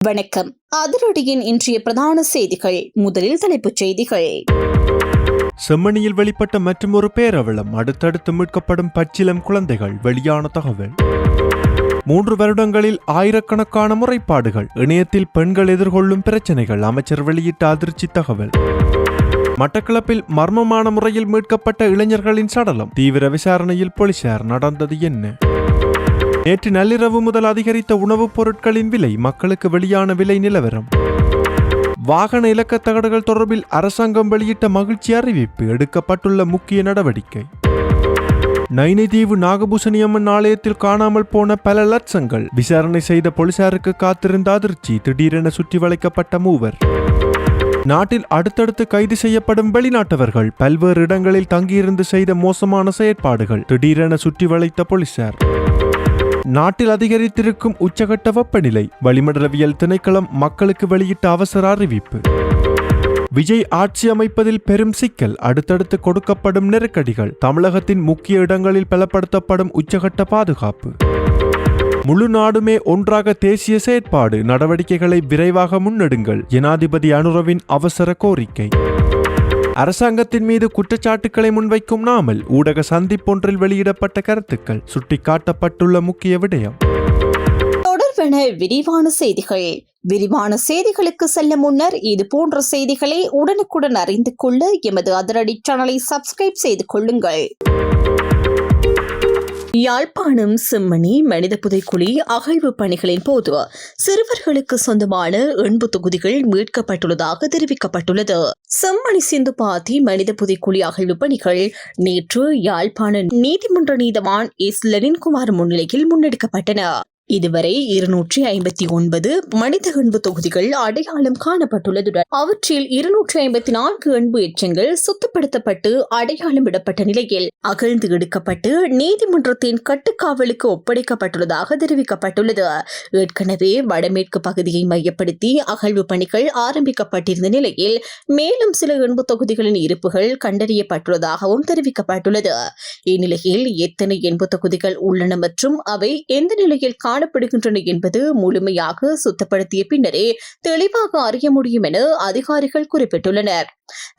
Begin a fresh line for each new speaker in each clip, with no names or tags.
வணக்கம். அதிரடியின் இன்றைய பிரதான செய்திகள். முதலில் தலைப்புச் செய்திகள்.
செம்மணியில் வெளிப்பட்ட மற்றொரு பேரவலம், அடுத்தடுத்து மீட்கப்படும் பச்சிலம் குழந்தைகள். வெளியான தகவல். 3 வருடங்களில் ஆயிரக்கணக்கான முறைப்பாடுகள். இணையத்தில் பெண்கள் எதிர்கொள்ளும் பிரச்சனைகள். அமைச்சர் வெளியிட்ட அதிர்ச்சி தகவல். மட்டக்களப்பில் மர்மமான முறையில் மீட்கப்பட்ட இளைஞர்களின் சடலம். தீவிர விசாரணையில் போலீசார். நடந்தது என்ன? நேற்று நள்ளிரவு முதல் அதிகரித்த உணவுப் பொருட்களின் விலை. மக்களுக்கு வெளியான விலை நிலவரம். வாகன இலக்கத் தகடுகள் தொடர்பில் அரசாங்கம் வெளியிட்ட மகிழ்ச்சி அறிவிப்பு. எடுக்கப்பட்டுள்ள முக்கிய நடவடிக்கை. நைனிதீவு நாகபூசணி அம்மன் ஆலயத்தில் காணாமல் போன பல லட்சங்கள். விசாரணை செய்த போலீசாருக்கு காத்திருந்த அதிர்ச்சி. திடீரென சுற்றி வளைக்கப்பட்ட மூவர். நாட்டில் அடுத்தடுத்து கைது செய்யப்படும் வெளிநாட்டவர்கள். பல்வேறு இடங்களில் தங்கியிருந்து செய்த மோசமான செயற்பாடுகள். திடீரென சுற்றி வளைத்த போலீசார். நாட்டில் அதிகரித்திருக்கும் உச்சகட்ட வெப்பநிலை. வளிமண்டலவியல் திணைக்களம் மக்களுக்கு வெளியிட்ட அவசர அறிவிப்பு. விஜய் ஆட்சி அமைப்பதில் பெரும் சிக்கல். அடுத்தடுத்து கொடுக்கப்படும் நெருக்கடிகள். தமிழகத்தின் முக்கிய இடங்களில் பலப்படுத்தப்படும் உச்சகட்ட பாதுகாப்பு. முழு நாடுமே ஒன்றாக தேசிய செயற்பாடு. நடவடிக்கைகளை விரைவாக முன்னெடுங்கள். ஜனாதிபதி அனுரவின் அவசர கோரிக்கை. அரசாங்கத்தின் மீது குற்றச்சாட்டுக்களை முன்வைக்கும் நாமல். ஊடக சந்திப்பொன்றில் வெளியிடப்பட்ட கருத்துக்கள். சுட்டிக்காட்டப்பட்டுள்ள முக்கிய விடயம்.
தொடர்பான விரிவான செய்திகள். விரிவான செய்திகளுக்கு செல்ல முன்னர் இது போன்ற செய்திகளை உடனுக்குடன் அறிந்து கொள்ள எமது அதிரடி சேனலை சப்ஸ்கிரைப் செய்து கொள்ளுங்கள். யாழ்ப்பாணம் செம்மணி மனித புதைக்குழி அகழ்வு பணிகளின் போது சிறுவர்களுக்கு சொந்தமான 80 தொகுதிகள் மீட்கப்பட்டுள்ளதாக தெரிவிக்கப்பட்டுள்ளது. செம்மணி சிந்துபாத்தி மனித புதைக்குழி அகழ்வு பணிகள் நேற்று யாழ்ப்பாண நீதிமன்ற நீதவான் எஸ் லெனின்குமார் முன்னிலையில் முன்னெடுக்கப்பட்டன. இதுவரை 259 மனித எண்பு தொகுதிகள் அடையாளம் காணப்பட்டுள்ளதுடன் அவற்றில் 254 எண்பு எச்சங்கள் சுத்தப்படுத்தப்பட்டு அடையாளம் விடப்பட்ட நிலையில் அகழ்ந்து எடுக்கப்பட்டு நீதிமன்றத்தின் கட்டுக்காவலுக்கு ஒப்படைக்கப்பட்டுள்ளதாக தெரிவிக்கப்பட்டுள்ளது. ஏற்கனவே வடமேற்கு பகுதியை மையப்படுத்தி அகழ்வு பணிகள் ஆரம்பிக்கப்பட்டிருந்த நிலையில் மேலும் சில எண்பு தொகுதிகளின் இருப்புகள் கண்டறியப்பட்டுள்ளதாகவும் தெரிவிக்கப்பட்டுள்ளது. இந்நிலையில் எத்தனை எண்பு தொகுதிகள் உள்ளன மற்றும் அவை எந்த நிலையில் காணப்படுகின்றன என்பது முழுமையாக சுத்தப்படுத்திய பின்னரே தெளிவாக அறிய முடியும் என அதிகாரிகள் குறிப்பிட்டுள்ளனர்.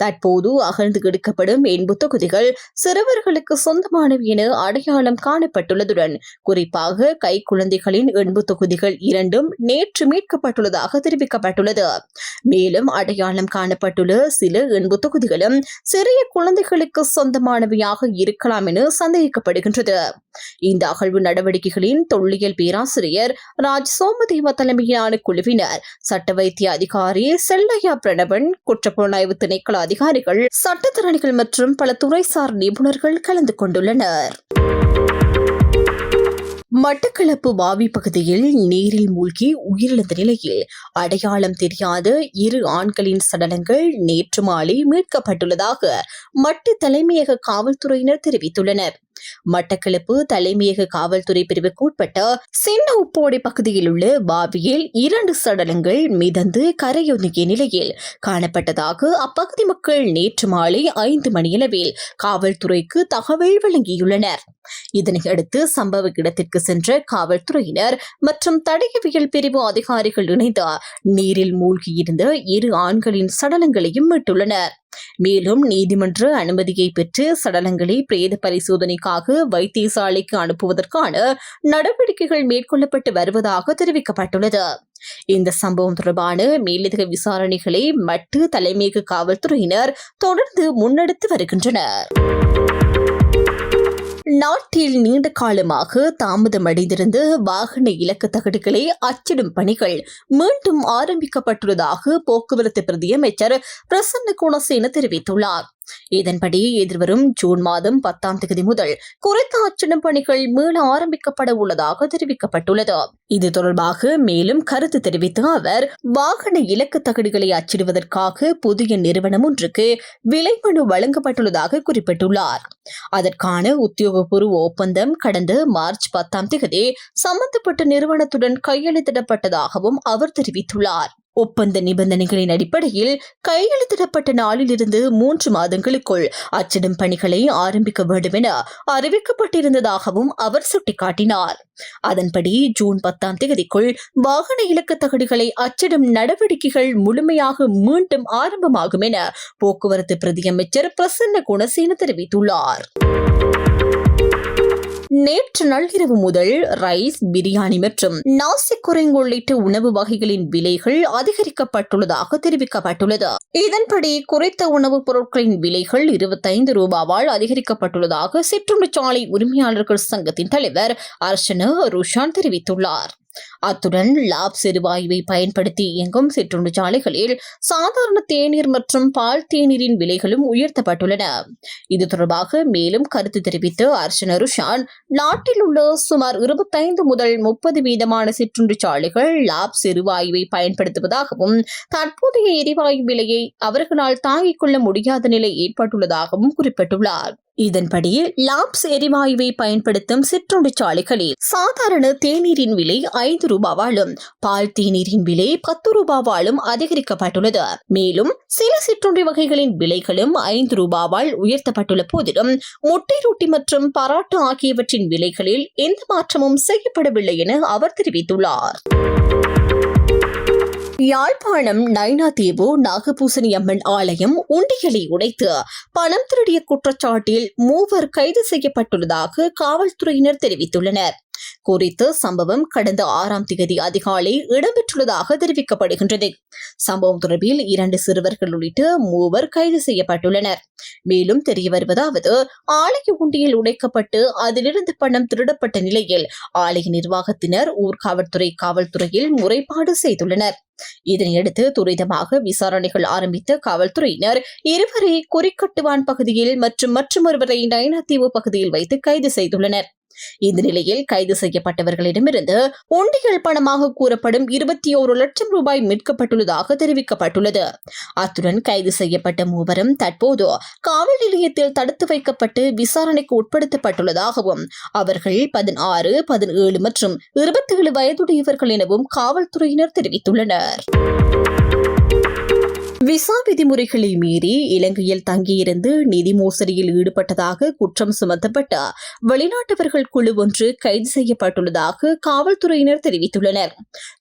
தற்போது அகழ்ந்து எடுக்கப்படும் 80 தொகுதிகள் சிறுவர்களுக்கு சொந்தமானவை என அடையாளம் காணப்பட்டுள்ளதுடன் குறிப்பாக கை குழந்தைகளின் 80 தொகுதிகள் 2 நேற்று மீட்கப்பட்டுள்ளதாக தெரிவிக்கப்பட்டுள்ளது. மேலும் அடையாளம் காணப்பட்டுள்ள சில 80 தொகுதிகளும் சிறிய குழந்தைகளுக்கு சொந்தமானவையாக இருக்கலாம் என சந்தேகிக்கப்படுகின்றது. இந்த அகழ்வு நடவடிக்கைகளின் தொல்லியல் பேராசிரியர் ராஜ் சோமதேவ தலைமையிலான குழுவினர், சட்ட வைத்திய அதிகாரி செல்லையா பிரணவன், குற்றப்புலனாய்வு திணைக்கள அதிகாரிகள், சட்டத்தரணிகள் மற்றும் பல துறைசார் நிபுணர்கள் கலந்து கொண்டுள்ளனர். மட்டக்களப்பு வாவி பகுதியில் நீரில் மூழ்கி உயிரிழந்த நிலையில் அடையாளம் தெரியாத 2 ஆண்களின் சடலங்கள் நேற்று மாலை மீட்கப்பட்டுள்ளதாக மட்டு தலைமையக காவல்துறையினர் தெரிவித்துள்ளனர். மட்டக்களப்பு தலைமையக காவல்துறை பிரிவுக்கு உட்பட்ட சின்ன உப்போடை பகுதியில் உள்ள வாவியில் 2 சடலங்கள் மிதந்து கரையொதுங்கிய நிலையில் காணப்பட்டதாக அப்பகுதி மக்கள் நேற்று மாலை 5 மணியளவில் காவல்துறைக்கு தகவல் வழங்கியுள்ளனர். இதனையடுத்து சம்பவ இடத்திற்கு சென்ற காவல்துறையினர் மற்றும் தடயவியல் பிரிவு அதிகாரிகள் இணைந்து நீரில் மூழ்கியிருந்த 2 ஆண்களின் சடலங்களையும் மீட்டுள்ளனர். மேலும் நீதிமன்ற அனுமதியை பெற்று சடலங்களை பிரேத பரிசோதனைக்காக வைத்தியசாலைக்கு அனுப்புவதற்கான நடவடிக்கைகள் மேற்கொள்ளப்பட்டு வருவதாக தெரிவிக்கப்பட்டுள்ளது. இந்த சம்பவம் தொடர்பான மேலதிக விசாரணைகளை மட்டு தலைமையக காவல்துறையினர் தொடர்ந்து முன்னெடுத்து வருகின்றனர். நாட்டில் நீண்ட காலமாக தாமதமடைந்திருந்த வாகன இலக்கு தகடுகளை அச்சிடும் பணிகள் மீண்டும் ஆரம்பிக்கப்பட்டுள்ளதாக போக்குவரத்து பிரதியமைச்சர் பிரசன்ன குணசேன தெரிவித்துள்ளார். இதன்படி எதிர்வரும் ஜூன் மாதம் 10ஆம் தேதி முதல் குறித்த அச்சிடும் பணிகள் மீள ஆரம்பிக்கப்பட உள்ளதாக தெரிவிக்கப்பட்டுள்ளது. இது தொடர்பாக மேலும் கருத்து தெரிவித்த அவர், வாகன இலக்கு தகடுகளை அச்சிடுவதற்காக புதிய நிறுவனம் ஒன்றுக்கு விலைமனு வழங்கப்பட்டுள்ளதாக குறிப்பிட்டுள்ளார். அதற்கான உத்தியோகபூர்வ ஒப்பந்தம் கடந்த மார்ச் 10ஆம் தேதி சம்பந்தப்பட்ட நிறுவனத்துடன் கையெழுத்திடப்பட்டதாகவும் அவர் தெரிவித்துள்ளார். ஒப்பந்த நிபந்தனைகளின் அடிப்படையில் கையெழுத்திடப்பட்ட நாளிலிருந்து 3 மாதங்களுக்குள் அச்சிடும் பணிகளை ஆரம்பிக்க வேண்டும் என அறிவிக்கப்பட்டிருந்ததாகவும் அவர் சுட்டிக்காட்டினார். அதன்படி ஜூன் 10ஆம் தேதிக்குள் வாகன இலக்கு தகடுகளை அச்சிடும் நடவடிக்கைகள் முழுமையாக மீண்டும் ஆரம்பமாகும் என போக்குவரத்து பிரதியமைச்சர் பிரசன்ன குணசேன தெரிவித்துள்ளார். நேற்று நள்ளிரவு முதல் ரைஸ், பிரியாணி மற்றும் நாசி குரங்கு உள்ளிட்ட உணவு வகைகளின் விலைகள் அதிகரிக்கப்பட்டுள்ளதாக தெரிவிக்கப்பட்டுள்ளது. இதன்படி குறித்த உணவுப் பொருட்களின் விலைகள் 25 ரூபாவால் அதிகரிக்கப்பட்டுள்ளதாக சிற்றுண்டிச்சாலை உரிமையாளர்கள் சங்கத்தின் தலைவர் அர்ச்சனா ருஷான் தெரிவித்துள்ளார். அத்துடன் லாப்ஸ் எரிவாயுவை பயன்படுத்தி இயங்கும் சிற்றுண்டிச்சாலைகளில் சாதாரண தேநீர் மற்றும் பால் தேநீரின் விலைகளும் உயர்த்தப்பட்டுள்ளன. இது தொடர்பாக மேலும் கருத்து தெரிவித்த அர்ச்சனா ருஷான், நாட்டில் உள்ள சுமார் 25 முதல் 30% சிற்றுண்டிச்சாலைகள் லாப்ஸ் எரிவாயுவை பயன்படுத்துவதாகவும் தற்போதைய எரிவாயு விலையை அவர்களால் தாங்கிக் கொள்ள முடியாத நிலை ஏற்பட்டுள்ளதாகவும் குறிப்பிட்டுள்ளார். இதன்படி லாப்ஸ் எரிவாயுவை பயன்படுத்தும் சிற்றுண்டிச்சாலைகளில் சாதாரண தேநீரின் விலை 5 ரூபாவாலும் பால் தேநீரின் விலை 10 ரூபாவாலும் அதிகரிக்கப்பட்டுள்ளது. மேலும் சில சிற்றுண்டி வகைகளின் விலைகளும் 5 ரூபாவால் உயர்த்தப்பட்டுள்ள போதிலும் முட்டை ரொட்டி மற்றும் பராட்டா ஆகியவற்றின் விலைகளில் எந்த மாற்றமும் செய்யப்படவில்லை என அவர் தெரிவித்துள்ளார். யாழ்ப்பாணம் நைனாதீவு நாகபூசணி அம்மன் ஆலயம் உண்டியலை உடைத்து பணம் திருடிய குற்றச்சாட்டில் 3 கைது செய்யப்பட்டுள்ளதாக காவல்துறையினர் தெரிவித்துள்ளனர். குறித்த சம்பவம் கடந்த 6ஆம் தேதி அதிகாலை இடம்பெற்றுள்ளதாக தெரிவிக்கப்படுகின்றது. சம்பவம் தொடர்பில் 2 சிறுவர்கள் உள்ளிட்ட 3 கைது செய்யப்பட்டுள்ளனர். மேலும் தெரிய வருவதாவது, ஆலய உண்டியல் உடைக்கப்பட்டு அதிலிருந்து பணம் திருடப்பட்ட நிலையில் ஆலய நிர்வாகத்தினர் காவல்துறையில் முறைப்பாடு செய்துள்ளனர். இதனையடுத்து துரிதமாக விசாரணைகள் ஆரம்பித்த காவல்துறையினர் இருவரை குறிக்கட்டுவான் பகுதியில் மற்றும் மற்றொருவரை நைனாதீவு பகுதியில் வைத்து கைது செய்துள்ளனர். இந்த நிலையில் கைது செய்யப்பட்டவர்களிடமிருந்து உண்டியல் பணமாக கூறப்படும் 21 லட்சம் ரூபாய் மீட்கப்பட்டுள்ளதாக தெரிவிக்கப்பட்டுள்ளது. அத்துடன் கைது செய்யப்பட்ட 3 தற்போது காவல் நிலையத்தில் தடுத்து வைக்கப்பட்டு விசாரணைக்கு உட்படுத்தப்பட்டுள்ளதாகவும் அவர்கள் 16, 17 மற்றும் 27 வயதுடையவர்கள் எனவும் காவல்துறையினர் தெரிவித்துள்ளனர். விசா விதிமுறைகளை மீறி இலங்கையில் தங்கியிருந்து நிதி மோசடியில் ஈடுபட்டதாக குற்றம் சுமத்தப்பட்ட வெளிநாட்டவர்கள் குழு ஒன்று கைது செய்யப்பட்டுள்ளதாக காவல்துறையினர் தெரிவித்துள்ளனர்.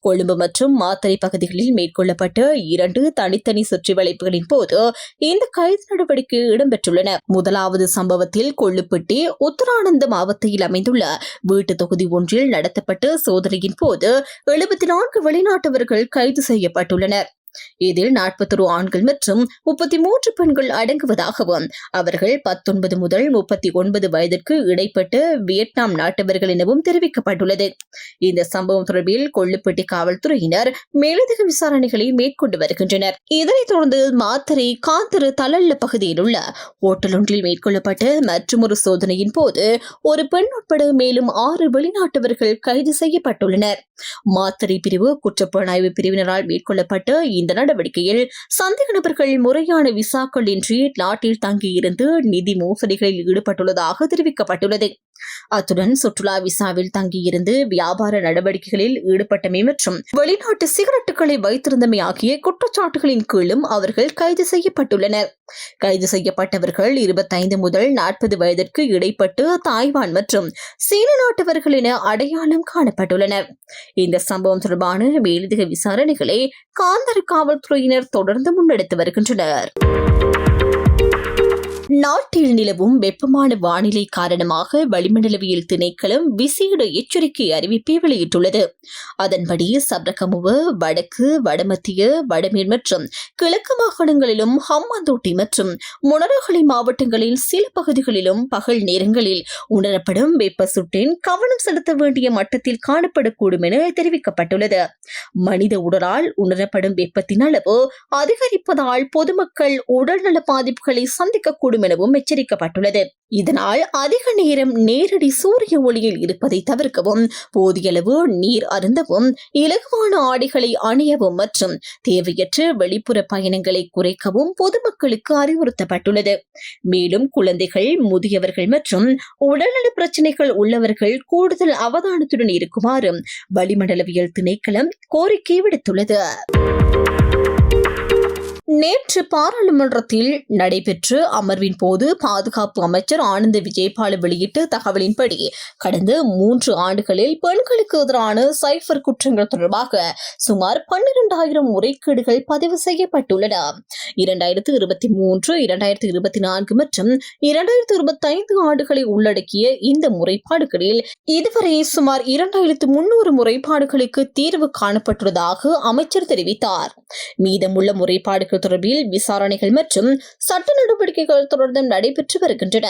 கொழும்பு மற்றும் மாத்தறை பகுதிகளில் மேற்கொள்ளப்பட்ட 2 தனித்தனி சுற்றி வளைப்புகளின் போது இந்த கைது நடவடிக்கை இடம்பெற்றுள்ளன. முதலாவது சம்பவத்தில் கொள்ளுப்பட்டி உத்தரானந்த மாவட்டத்தில் அமைந்துள்ள வீட்டு தொகுதி ஒன்றில் நடத்தப்பட்ட சோதனையின் போது 74 வெளிநாட்டவர்கள் கைது செய்யப்பட்டுள்ளனர். இதில் 41 ஆண்கள் மற்றும் 33 பெண்கள் அடங்குவதாகவும் அவர்கள் 19 முதல் 39 வயதிற்கு இடைப்பட்ட வியட்நாம் நாட்டவர்கள் எனவும் தெரிவிக்கப்பட்டுள்ளது. இந்த சம்பவம் தொடர்பில் கொள்ளுப்பட்டி காவல்துறையினர் மேலதிக விசாரணைகளை மேற்கொண்டு வருகின்றனர். இதனைத் தொடர்ந்து மாத்தறை காந்தரு தலல்ல பகுதியில் உள்ள ஓட்டல் ஒன்றில் மேற்கொள்ளப்பட்ட மற்றொரு சோதனையின் போது ஒரு பெண் உட்பட மேலும் 6 வெளிநாட்டவர்கள் கைது செய்யப்பட்டுள்ளனர். மாத்தறை பிரிவு குற்றப்புலனாய்வு பிரிவினரால் மேற்கொள்ளப்பட்ட இந்த நடவடிக்கையில் சந்தேக நபர்கள் முறையான விசாக்கள் இன்றி நாட்டில் தங்கியிருந்து நிதி மோசடிகளில் ஈடுபட்டுள்ளதாக தெரிவிக்கப்பட்டுள்ளது. அத்துடன் சுற்றுலா விசாவில் தங்கியிருந்து வியாபார நடவடிக்கைகளில் ஈடுபட்டமை மற்றும் வெளிநாட்டு சிகரெட்டுகளை வைத்திருந்தமை ஆகிய குற்றச்சாட்டுகளின் கீழும் அவர்கள் கைது செய்யப்பட்டுள்ளனர். கைது செய்யப்பட்டவர்கள் 25 முதல் 40 வயதிற்கு இடைப்பட்டு தாய்வான் மற்றும் சீன நாட்டவர்கள் என அடையாளம் காணப்பட்டுள்ளனர். இந்த சம்பவம் தொடர்பான மேலதிக விசாரணைகளை காந்தர் காவல்துறையினர் தொடர்ந்து முன்னெடுத்து வருகின்றனர். நாட்டில் நிலவும் வெப்பமான வானிலை காரணமாக வளிமண்டலவியல் திணைக்களம் விசேட எச்சரிக்கை அறிவிப்பை வெளியிட்டுள்ளது. அதன்படி சப்ரகமுவ, வடக்கு, வடமத்திய, வடமேல் மற்றும் கிழக்கு மாகாணங்களிலும் ஹம்பாந்தோட்டை மற்றும் மொனராகலை மாவட்டங்களில் சில பகுதிகளிலும் பகல் நேரங்களில் உணரப்படும் வெப்ப சுட்டின் கவனம் செலுத்த வேண்டிய மட்டத்தில் காணப்படக்கூடும் என தெரிவிக்கப்பட்டுள்ளது. மனித உடலால் உணரப்படும் வெப்பத்தின் அளவு அதிகரிப்பதால் பொதுமக்கள் உடல்நல பாதிப்புகளை சந்திக்கக்கூடும் இருக்கக்கூடும் எனவும் எச்சரிக்கப்பட்டுள்ளது. இதனால் அதிக நேரம் நேரடி சூரிய ஒளியில் இருப்பதை தவிர்க்கவும், போதிய அளவு நீர் அருந்தவும், இலகுவான ஆடைகளை அணியவும் மற்றும் தேவையற்ற வெளிப்புற பயணங்களை குறைக்கவும் பொதுமக்களுக்கு அறிவுறுத்தப்பட்டுள்ளது. மேலும் குழந்தைகள், முதியவர்கள் மற்றும் உடல்நல பிரச்சினைகள் உள்ளவர்கள் கூடுதல் அவதானத்துடன் இருக்குமாறு வளிமண்டலவியல் திணைக்களம் கோரிக்கை விடுத்துள்ளது. நேற்று பாராளுமன்றத்தில் நடைபெற்ற அமர்வின் போது பாதுகாப்பு அமைச்சர் ஆனந்த விஜயபால வெளியிட்ட தகவலின்படி கடந்த 3 ஆண்டுகளில் பெண்களுக்கு எதிரான சைபர் குற்றங்கள் தொடர்பாக சுமார் 12,000 முறைகேடுகள் பதிவு செய்யப்பட்டுள்ளன. 2023, 2024 மற்றும் 2025 ஆண்டுகளை உள்ளடக்கிய இந்த முறைப்பாடுகளில் இதுவரை சுமார் 2,300 முறைப்பாடுகளுக்கு தீர்வு காணப்பட்டுள்ளதாக அமைச்சர் தெரிவித்தார். மீதமுள்ள முறைப்பாடுகள் தொடர்பில் விசாரணைகள் மற்றும் சட்ட நடவடிக்கைகள் தொடர்ந்து நடைபெற்று வருகின்றன.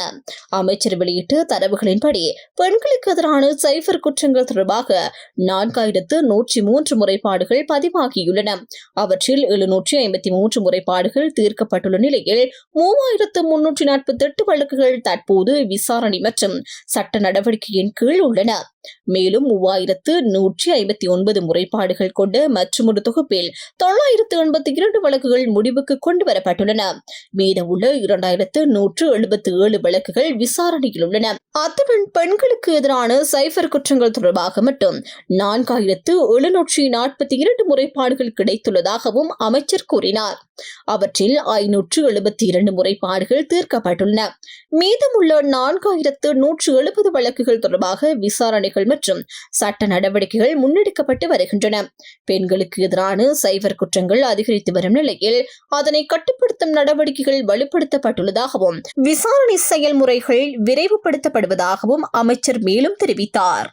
அமைச்சர் வெளியிட்ட தரவுகளின்படி பெண்களுக்கு எதிரான சைபர் குற்றங்கள் தொடர்பாக 4,103 முறைப்பாடுகள் பதிவாகியுள்ளன. அவற்றில் 753 முறைப்பாடுகள் தீர்க்கப்பட்டுள்ள நிலையில் 3,348 வழக்குகள் தற்போது விசாரணை மற்றும் சட்ட நடவடிக்கையின் கீழ் உள்ளன. மேலும் 3,159 முறைப்பாடுகள் கொண்ட மற்றொரு தொகுப்பில் 982 வழக்குகள் முடிவுக்கு கொண்டு வரப்பட்டுள்ளன. மீதமுள்ள 2,177 வழக்குகள் விசாரணையில் உள்ளன. அத்துடன் பெண்களுக்கு எதிரான சைபர் குற்றங்கள் தொடர்பாக மட்டும் 4,742 முறைப்பாடுகள் கிடைத்துள்ளதாகவும் அமைச்சர் கூறினார். அவற்றில் 572 முறைப்பாடுகள் தீர்க்கப்பட்டுள்ளன. மீதமுள்ள 4,170 வழக்குகள் தொடர்பாக விசாரணைகள் மற்றும் சட்ட நடவடிக்கைகள் முன்னெடுக்கப்பட்டு வருகின்றன. பெண்களுக்கு எதிரான சைபர் குற்றங்கள் அதிகரித்து வரும் நிலையில் அதனை கட்டுப்படுத்தும் நடவடிக்கைகள் வலுப்படுத்தப்பட்டுள்ளதாகவும் விசாரணை செயல்முறைகள் விரைவுபடுத்தப்படுவதாகவும் அமைச்சர் மேலும் தெரிவித்தார்.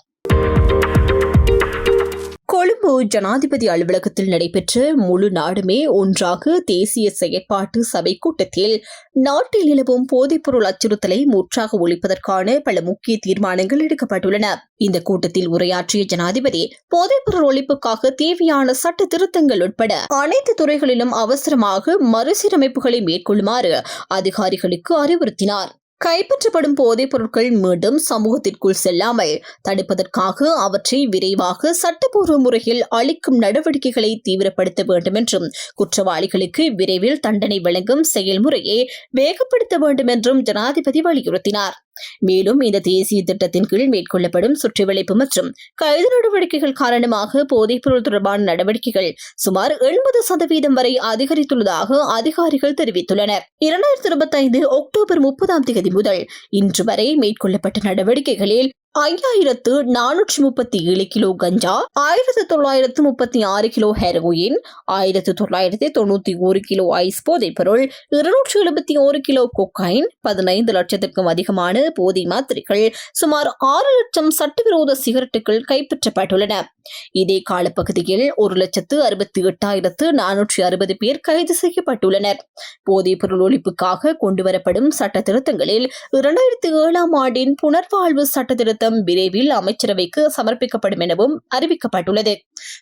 கொழும்பு ஜனாதிபதி அலுவலகத்தில் நடைபெற்ற முழு நாடுமே ஒன்றாக தேசிய செயற்பாட்டு சபை கூட்டத்தில் நாட்டில் நிலவும் போதைப்பொருள் அச்சுறுத்தலை முற்றாக ஒழிப்பதற்கான பல முக்கிய தீர்மானங்கள் எடுக்கப்பட்டுள்ளன. இந்த கூட்டத்தில் உரையாற்றிய ஜனாதிபதி போதைப்பொருள் ஒழிப்புக்காக தேவையான சட்ட திருத்தங்கள் உட்பட அனைத்து துறைகளிலும் அவசரமாக மறுசீரமைப்புகளை மேற்கொள்ளுமாறு அதிகாரிகளுக்கு அறிவுறுத்தினார். கைப்பற்றப்படும் போதைப் பொருட்கள் மீண்டும் சமூகத்திற்குள் செல்லாமல் தடுப்பதற்காக அவற்றை விரைவாக சட்டப்பூர்வ முறையில் அளிக்கும் நடவடிக்கைகளை தீவிரப்படுத்த வேண்டும் என்றும் குற்றவாளிகளுக்கு விரைவில் தண்டனை வழங்கும் செயல்முறையை வேகப்படுத்த வேண்டும் என்றும் ஜனாதிபதி வலியுறுத்தினார். மேலும் இந்த தேசிய திட்டத்தின் கீழ் மேற்கொள்ளப்படும் சுற்றிவளைப்பு மற்றும் கைது நடவடிக்கைகள் காரணமாக போதைப்பொருள் தொடர்பான நடவடிக்கைகள் சுமார் 80% வரை அதிகரித்துள்ளதாக அதிகாரிகள் தெரிவித்துள்ளனர். 2025 அக்டோபர் 30 முதல் இன்று வரை மேற்கொள்ளப்பட்ட நடவடிக்கைகளில் 5,437 கிலோ கஞ்சா, 1,936 கிலோ ஹெரோயின், 1,991 கிலோ ஐஸ் போதைப் பொருள், 271 கிலோ கொக்கைன், 15 லட்சத்திற்கும் அதிகமான போதை மாத்திரைகள், சுமார் 6 லட்சம் சட்டவிரோத சிகரெட்டுகள் கைப்பற்றப்பட்டுள்ளன. இதே காலப்பகுதியில் 1,68,460 பேர் கைது செய்யப்பட்டுள்ளனர். போதைப் பொருள் ஒழிப்புக்காக கொண்டுவரப்படும் சட்ட திருத்தங்களில் 2007ஆம் ஆண்டின் புனர்வாழ்வு சட்ட திருத்தம் விரைவில் அமைச்சரவைக்கு சமர்ப்பிக்கப்படும் எனவும் அறிவிக்கப்பட்டுள்ளது.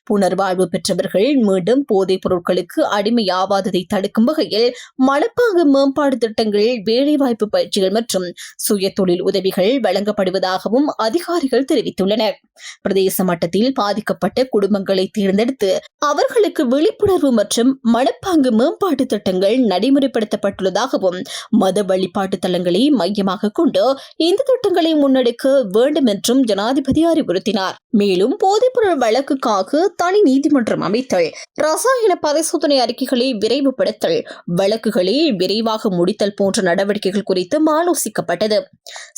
புனர்வாழ்வு பெற்றவர்கள் மீண்டும் போதைப் பொருட்களுக்கு அடிமையாவாததை தடுக்கும் வகையில் மனப்பாங்கு மேம்பாடு திட்டங்கள், வேலைவாய்ப்பு பயிற்சிகள் மற்றும் சுய தொழில் உதவிகள் வழங்கப்படுவதாகவும் அதிகாரிகள் தெரிவித்துள்ளனர். பிரதேச மட்டத்தில் பாதிக்கப்பட்ட குடும்பங்களை தேர்ந்தெடுத்து அவர்களுக்கு விழிப்புணர்வு மற்றும் மனப்பாங்கு மேம்பாட்டு திட்டங்கள் நடைமுறைப்படுத்தப்பட்டுள்ளதாகவும் மத வழிபாட்டு தலங்களை மையமாக கொண்டு இந்த திட்டங்களை முன்னெடுக்க வேண்டும் என்றும் ஜனாதிபதி அறிவுறுத்தினார். மேலும் போதைப்பொருள் வழக்குக்காக தனி நீதிமன்றம் அமைத்தல், ரசாயன பரிசோதனை அறிக்கைகளை விரைவுபடுத்தல், வழக்குகளை விரைவாக முடித்தல் போன்ற நடவடிக்கைகள் குறித்து ஆலோசிக்கப்பட்டது.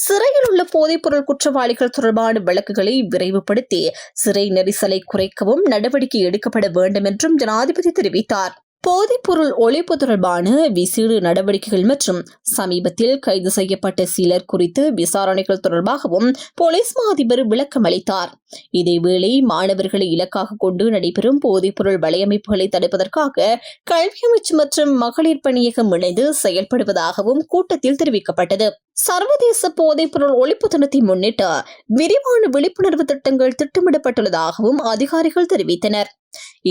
சிறையில் உள்ள போதைப்பொருள் குற்றவாளிகள் தொடர்பான வழக்குகளை விரைவுபடுத்தி சிறை நெரிசலை குறைக்கவும் நடவடிக்கை எடுக்கப்பட வேண்டும் என்றும் ஜனாதிபதி தெரிவித்தார். போதைப்பொருள் ஒழிப்பு தொடர்பான விசேட நடவடிக்கைகள் மற்றும் சமீபத்தில் கைது செய்யப்பட்ட சிலர் குறித்து விசாரணைகள் தொடர்பாகவும் போலீஸ் மா அதிபர் விளக்கம் அளித்தார். இதேவேளை மாணவர்களை இலக்காக கொண்டு நடைபெறும் போதைப்பொருள் வலையமைப்புகளை தடுப்பதற்காக கல்வி அமைச்சு மற்றும் மகளிர் பணியகம் இணைந்து செயல்படுவதாகவும் கூட்டத்தில் தெரிவிக்கப்பட்டது. சர்வதேச போதைப்பொருள் ஒழிப்பு தினத்தை முன்னிட்டு விரிவான விழிப்புணர்வு திட்டங்கள் திட்டமிடப்பட்டுள்ளதாகவும் அதிகாரிகள் தெரிவித்தனர்.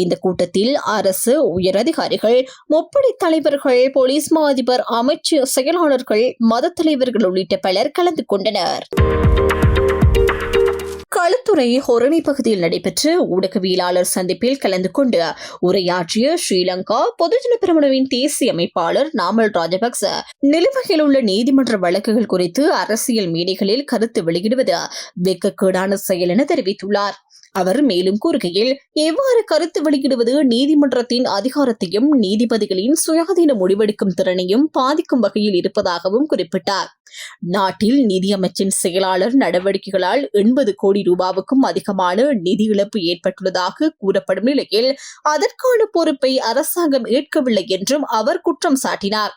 இந்த கூட்டத்தில் அரசு உயரதிகாரிகள், முப்படை தலைவர்கள், போலீஸ் மா அதிபர், அமைச்சு செயலாளர்கள், மத தலைவர்கள் உள்ளிட்ட பலர் கலந்து கொண்டனர். களுத்துறை ஹொரணி பகுதியில் நடைபெற்ற ஊடகவியலாளர் சந்திப்பில் கலந்து கொண்டு உரையாற்றிய ஸ்ரீலங்கா பொதுஜன பெரமுனவின் தேசிய அமைப்பாளர் நாமல் ராஜபக்ச நிலுவையில் உள்ள நீதிமன்ற வழக்குகள் குறித்து அரசியல் மேடைகளில் கருத்து வெளியிடுவது வெட்கக்கேடான செயல் என தெரிவித்துள்ளார். அவர் மேலும் கூறுகையில், எவ்வாறு கருத்து வெளியிடுவது நீதிமன்றத்தின் அதிகாரத்தையும் நீதிபதிகளின் சுயாதீன முடிவெடுக்கும் திறனையும் பாதிக்கும் வகையில் இருப்பதாகவும் குறிப்பிட்டார். நாட்டில் நிதியமைச்சின் செயலாளர் நடவடிக்கைகளால் 80 கோடி ரூபாவுக்கும் அதிகமான நிதி இழப்பு ஏற்பட்டுள்ளதாக கூறப்படும் நிலையில் அதற்கான பொறுப்பை அரசாங்கம் ஏற்கவில்லை என்றும் அவர் குற்றம் சாட்டினார்.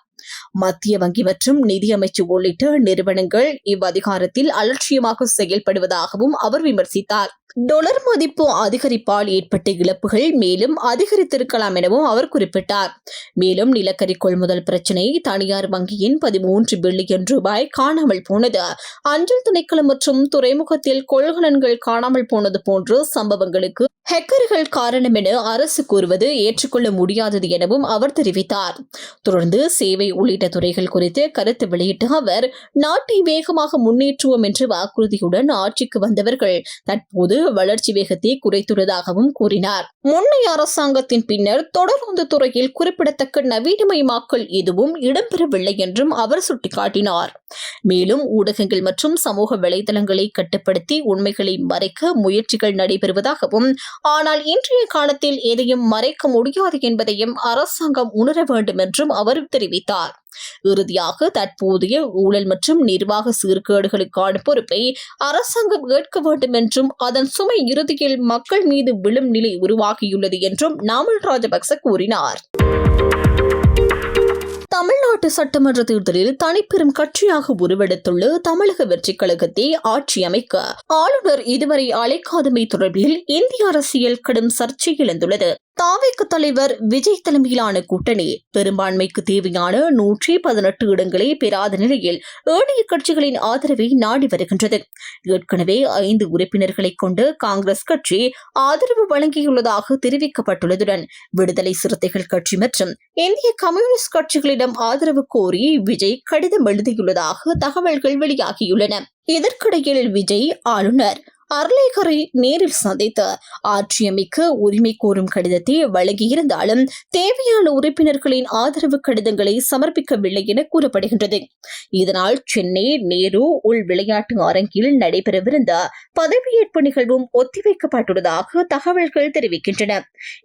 மத்திய வங்கி மற்றும் நிதியமைச்சு உள்ளிட்ட நிறுவனங்கள் இவ்வதிகாரத்தில் அலட்சியமாக செயல்படுவதாகவும் அவர் விமர்சித்தார். டாலர் மதிப்பு அதிகரிப்பால் ஏற்பட்ட இழப்புகள் மேலும் அதிகரித்திருக்கலாம் எனவும் அவர் குறிப்பிட்டார். மேலும் நிலக்கரி கொள்முதல் பிரச்சினை, தனியார் வங்கியின் 13 பில்லியன் ரூபாய் காணாமல் போனது, அஞ்சல் திணைக்களம் மற்றும் துறைமுகத்தில் கொள்கலன்கள் காணாமல் போனது போன்ற சம்பவங்களுக்கு ஹேக்கர்கள் காரணம் என அரசு கூறுவது ஏற்றுக்கொள்ள முடியாதது எனவும் அவர் தெரிவித்தார். தொடர்ந்து சேவை உள்ளிட்ட துறைகள் குறித்து கருத்து வெளியிட்ட அவர், நாட்டை வேகமாக முன்னேற்றுவோம் என்ற வாக்குறுதியுடன் ஆட்சிக்கு வந்தவர்கள் தற்போது வளர்ச்சி வேகத்தை குறைத்துள்ளதாகவும் கூறினார். முன்னைய அரசாங்கத்தின் பின்னர் தொடர்ந்து துறையில் குறிப்பிடத்தக்க நவீனமயமாக்கல் எதுவும் இடம்பெறவில்லை என்றும் அவர் சுட்டிக்காட்டினார். மேலும் ஊடகங்கள் மற்றும் சமூக வலைதளங்களை கட்டுப்படுத்தி உண்மைகளை மறைக்க முயற்சிகள் நடைபெறுவதாகவும், ஆனால் இன்றைய காலத்தில் எதையும் மறைக்க முடியாது என்பதையும் அரசாங்கம் உணர வேண்டும் என்றும் அவர் தெரிவித்தார். இறுதியாக, தற்போதைய ஊழல் மற்றும் நிர்வாக சீர்கேடுகளுக்கான பொறுப்பை அரசாங்கம் ஏற்க வேண்டும் என்றும் அதன் சுமை இறுதியில் மக்கள் மீது விழும் நிலை உருவாகியுள்ளது என்றும் நாமல் ராஜபக்ச கூறினார். தமிழ்நாட்டு சட்டமன்ற தேர்தலில் தனிப்பெரும் கட்சியாக உருவெடுத்துள்ள தமிழக வெற்றிக் கழகத்தை ஆட்சி அமைக்க ஆளுநர் இதுவரை அழைக்காதமை தொடர்பில் இந்திய அரசியல் கடும் சர்ச்சை எழுந்துள்ளது. தாவேக தலைவர் விஜய் தலைமையிலான கூட்டணி பெரும்பான்மைக்கு தேவையான 118 இடங்களை பெறாத நிலையில் ஏனைய கட்சிகளின் ஆதரவை நாடி வருகின்றது. ஏற்கனவே 5 உறுப்பினர்களை கொண்டு காங்கிரஸ் கட்சி ஆதரவு வழங்கியுள்ளதாக தெரிவிக்கப்பட்டுள்ளதுடன், விடுதலை சிறுத்தைகள் கட்சி மற்றும் இந்திய கம்யூனிஸ்ட் கட்சிகளிடம் ஆதரவு கோரி விஜய் கடிதம் எழுதியுள்ளதாக தகவல்கள் வெளியாகியுள்ளன. இதற்கிடையில் விஜய் ஆளுநர் அர்லேகரை நேரில் சந்தித்து ஆட்சியமைக்க உரிமை கோரும் கடிதத்தை வழங்கியிருந்தாலும் தேவையான உறுப்பினர்களின் ஆதரவு கடிதங்களை சமர்ப்பிக்கவில்லை என கூறப்படுகின்றது. இதனால் சென்னை நேரு உள் விளையாட்டு அரங்கில் நடைபெறவிருந்த பதவியேற்பு நிகழ்வும் ஒத்திவைக்கப்பட்டுள்ளதாக தகவல்கள் தெரிவிக்கின்றன.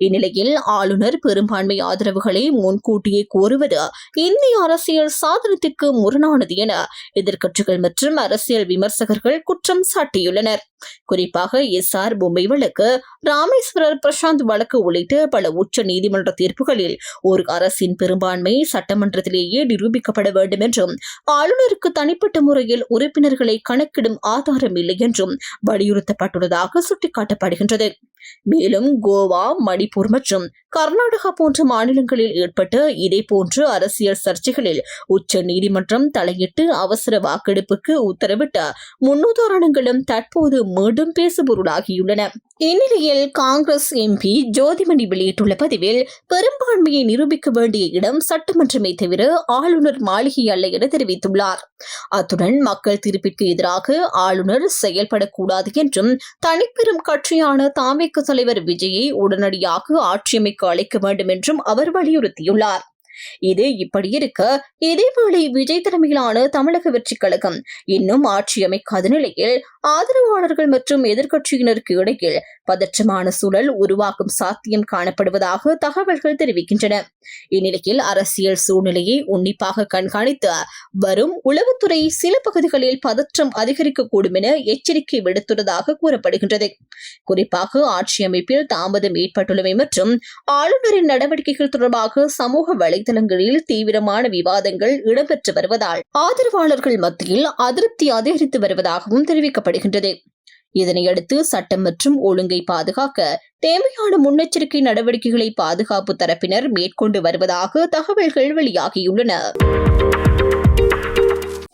இந்நிலையில் ஆளுநர் பெரும்பான்மை ஆதரவுகளை முன்கூட்டியே கோருவது இந்திய அரசியல் சாதனத்திற்கு முரணானது என எதிர்க்கட்சிகள் மற்றும் அரசியல் விமர்சகர்கள் குற்றம் சாட்டியுள்ளனர். குறிப்பாக SR பொம்மை வழக்கு, ராமேஸ்வரர் பிரசாந்த் வழக்கு உள்ளிட்ட பல உச்ச நீதிமன்ற தீர்ப்புகளில் ஒரு அரசின் பெரும்பான்மை சட்டமன்றத்திலேயே நிரூபிக்கப்பட வேண்டும் என்றும், ஆளுநருக்கு தனிப்பட்ட முறையில் உறுப்பினர்களை கணக்கிடும் ஆதாரம் இல்லை என்றும் வலியுறுத்தப்பட்டுள்ளதாக சுட்டிக்காட்டப்படுகின்றது. மேலும் கோவா, மணிப்பூர் மற்றும் கர்நாடகா போன்ற மாநிலங்களில் ஏற்பட்ட இதேபோன்ற அரசியல் சர்ச்சைகளில் உச்ச நீதிமன்றம் தலையிட்டு அவசர வாக்கெடுப்புக்கு உத்தரவிட்ட முன்னுதாரணங்களும் தற்போது மீண்டும் பேசுபொருளாகியுள்ளன. இந்நிலையில் காங்கிரஸ் MP ஜோதிமணி வெளியிட்டுள்ள பதிவில், பெரும்பான்மையை நிரூபிக்க வேண்டிய இடம் சட்டமன்றமே தவிர ஆளுநர் மாளிகை அல்ல என தெரிவித்துள்ளார். அத்துடன் மக்கள் தீர்ப்பிற்கு எதிராக ஆளுநர் செயல்படக்கூடாது என்றும், தனிப்பெரும் கட்சியான தாவேக தலைவர் விஜயை உடனடியாக ஆட்சியமைக்க அழைக்க வேண்டும் என்றும் அவர் வலியுறுத்தியுள்ளார். இது இப்படி இருக்க, இதேவேளை விஜய் தலைமையிலான தமிழக வெற்றிக் கழகம் இன்னும் ஆட்சி அமைக்காத நிலையில் ஆதரவாளர்கள் மற்றும் எதிர்க்கட்சியினருக்கு இடையில் பதற்றமான சூழல் உருவாக்கும் சாத்தியம் காணப்படுவதாக தகவல்கள் தெரிவிக்கின்றன. இந்நிலையில் அரசியல் சூழ்நிலையை உன்னிப்பாக கண்காணித்து வரும் உளவுத்துறை சில பகுதிகளில் பதற்றம் அதிகரிக்கக்கூடும் என எச்சரிக்கை விடுத்துள்ளதாக கூறப்படுகின்றது. குறிப்பாக ஆட்சி அமைப்பில் தாமதம் ஏற்பட்டுள்ளமை மற்றும் ஆளுநரின் நடவடிக்கைகள் தொடர்பாக சமூக வலைதளங்களில் தீவிரமான விவாதங்கள் இடம்பெற்று வருவதால் ஆதரவாளர்கள் மத்தியில் அதிருப்தி அதிகரித்து வருவதாகவும் தெரிவிக்கப்படுகின்றது. இதனையடுத்து சட்டம் மற்றும் ஒழுங்கை பாதுகாக்க தேவையான முன்னெச்சரிக்கை நடவடிக்கைகளை பாதுகாப்பு தரப்பினர் மேற்கொண்டு வருவதாக தகவல்கள் வெளியாகியுள்ளன.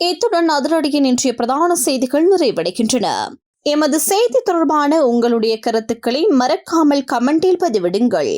இத்துடன் அதிரடியின் இன்றைய பிரதான செய்திகள் நிறைவடைகின்றன. எமது செய்தி தொடர்பான உங்களுடைய கருத்துக்களை மறக்காமல் கமெண்டில் பதிவிடுங்கள்.